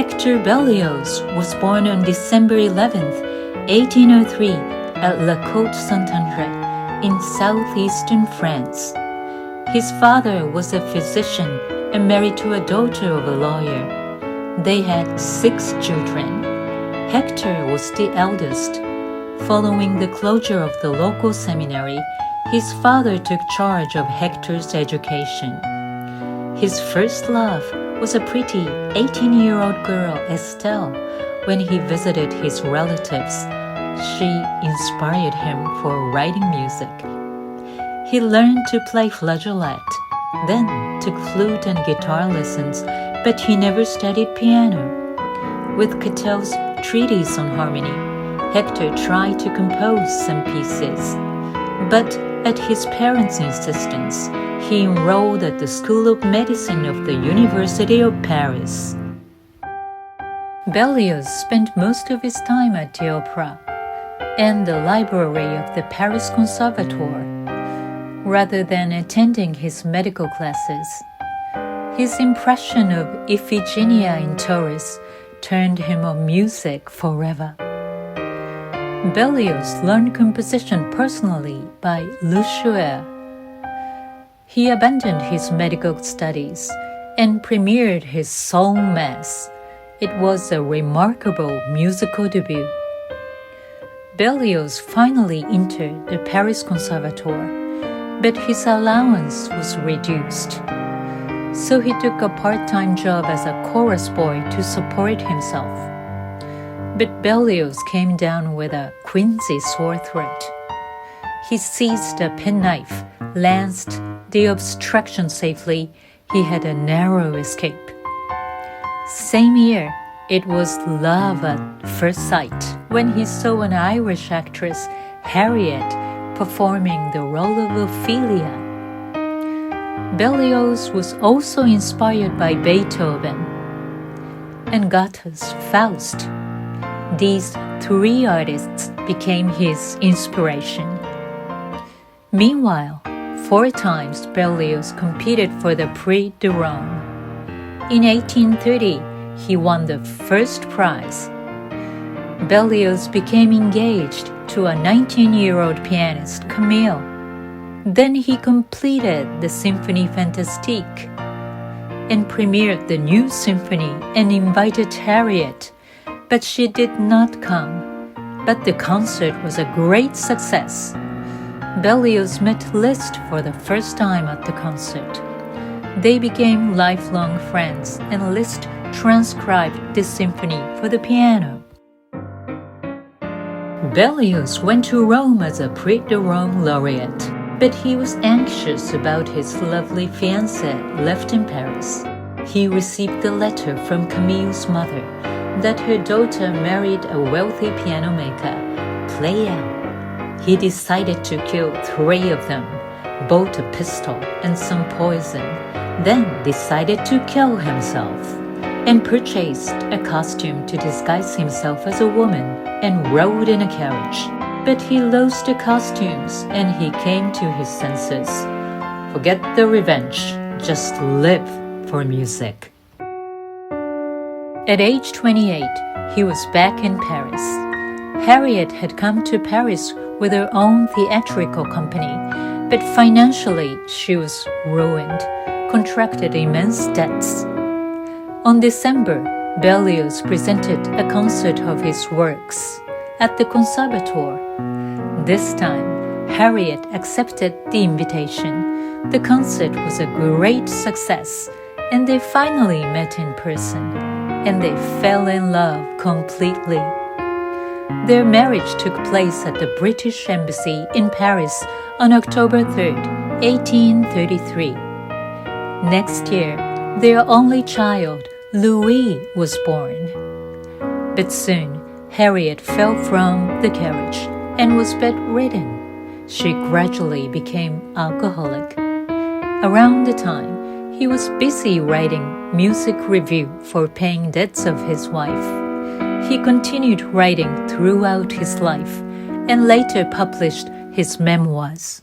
Hector Berlioz was born on December 11, 1803 at La Côte-Saint-André in southeastern France. His father was a physician and married to a daughter of a lawyer. They had 6 children. Hector was the eldest. Following the closure of the local seminary, his father took charge of Hector's education. His first love was a pretty 18-year-old girl, Estelle. When he visited his relatives, she inspired him for writing music. He learned to play flageolet, then took flute and guitar lessons, but he never studied piano. With Catel's treatise on harmony, Hector tried to compose some pieces, but at his parents' insistence, he enrolled at the School of Medicine of the University of Paris. Berlioz spent most of his time at the opera and the library of the Paris Conservatoire, rather than attending his medical classes. His impression of Iphigenia in Taurus turned him on music forever. Berlioz learned composition personally by Loucheur. He abandoned his medical studies and premiered his Song Mass. It was a remarkable musical debut. Berlioz finally entered the Paris Conservatoire, but his allowance was reduced. So he took a part-time job as a chorus boy to support himself. But Berlioz came down with a quinsy sore throat. He seized a penknife, lanced the obstruction safely. He had a narrow escape. Same year, it was love at first sight when he saw an Irish actress, Harriet, performing the role of Ophelia. Berlioz was also inspired by Beethoven and Goethe's Faust. These 3 artists became his inspiration. Meanwhile, 4 times Berlioz competed for the Prix de Rome. In 1830, he won the first prize. Berlioz became engaged to a 19-year-old pianist, Camille. Then he completed the Symphonie Fantastique and premiered the new symphony and invited Harriet, but she did not come. But the concert was a great success. Berlioz met Liszt for the first time at the concert. They became lifelong friends, and Liszt transcribed this symphony for the piano. Berlioz went to Rome as a Prix de Rome laureate, but he was anxious about his lovely fiancée left in Paris. He received a letter from Camille's mother that her daughter married a wealthy piano maker, Pleyel. He decided to kill 3 of them, bought a pistol and some poison, then decided to kill himself, and purchased a costume to disguise himself as a woman and rode in a carriage. But he lost the costumes and he came to his senses. Forget the revenge, just live for music. At age 28, he was back in Paris. Harriet had come to Paris with her own theatrical company, but financially she was ruined, contracted immense debts. On December, Berlioz presented a concert of his works at the Conservatoire. This time, Harriet accepted the invitation. The concert was a great success, and they finally met in person, and they fell in love completely. Their marriage took place at the British Embassy in Paris on October 3, 1833. Next year, their only child, Louis, was born. But soon, Harriet fell from the carriage and was bedridden. She gradually became alcoholic. Around the time, he was busy writing music review for paying debts of his wife. He continued writing throughout his life and later published his memoirs.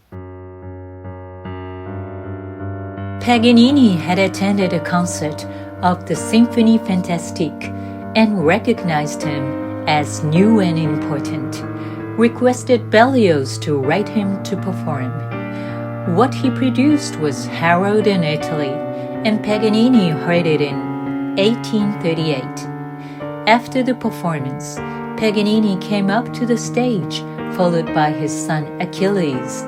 Paganini had attended a concert of the Symphonie Fantastique and recognized him as new and important, requested Berlioz to write him to perform. What he produced was Harold in Italy, and Paganini heard it in 1838. After the performance, Paganini came up to the stage, followed by his son Achilles.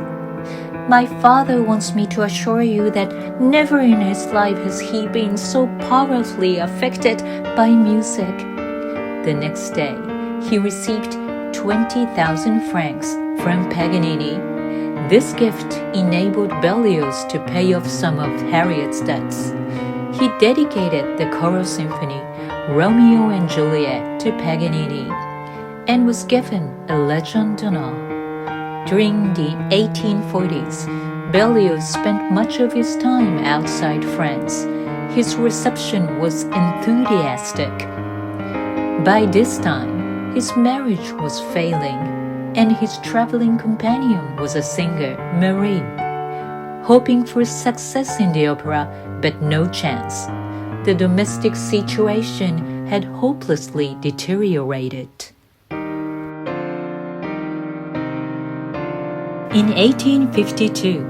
"My father wants me to assure you that never in his life has he been so powerfully affected by music." The next day, he received 20,000 francs from Paganini. This gift enabled Berlioz to pay off some of Harriet's debts. He dedicated the choral symphony Romeo and Juliet to Paganini and was given a Legion d'honneur. During the 1840s, Berlioz spent much of his time outside France. His reception was enthusiastic. By this time, his marriage was failing, and his traveling companion was a singer, Marie. Hoping for success in the opera, but no chance. The domestic situation had hopelessly deteriorated. In 1852,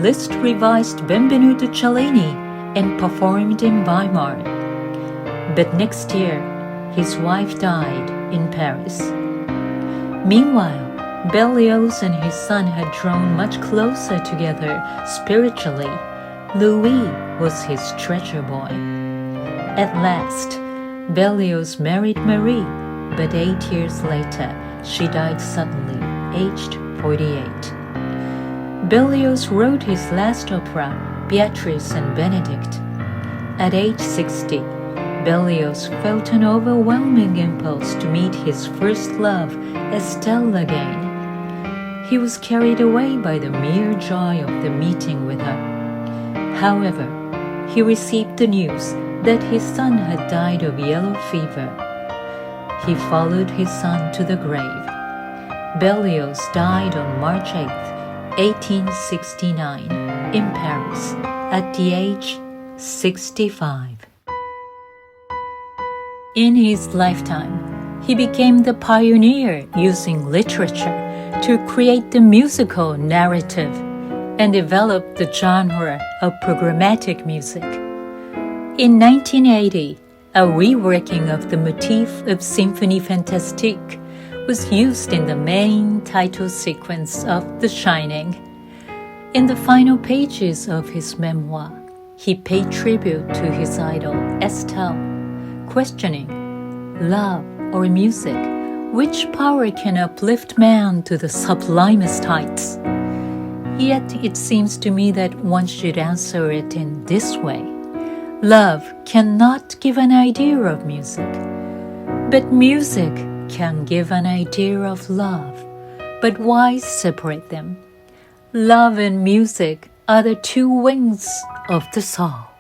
Liszt revised Benvenuto Cellini and performed in Weimar. But next year, his wife died in Paris. Meanwhile, Berlioz and his son had drawn much closer together spiritually. Louis was his treasure boy. At last, Berlioz married Marie, but 8 years later, she died suddenly, aged 48. Berlioz wrote his last opera, Beatrice and Benedict. At age 60, Berlioz felt an overwhelming impulse to meet his first love, Estelle, again. He was carried away by the mere joy of the meeting with her. However, he received the news that his son had died of yellow fever. He followed his son to the grave. Berlioz died on March 8, 1869, in Paris, at the age 65. In his lifetime, he became the pioneer using literature to create the musical narrative and develop the genre of programmatic music. In 1980, a reworking of the motif of Symphonie Fantastique was used in the main title sequence of The Shining. In the final pages of his memoir, he paid tribute to his idol, Estelle, questioning, love or music, which power can uplift man to the sublimest heights? Yet it seems to me that one should answer it in this way. Love cannot give an idea of music, but music can give an idea of love. But why separate them? Love and music are the two wings of the soul.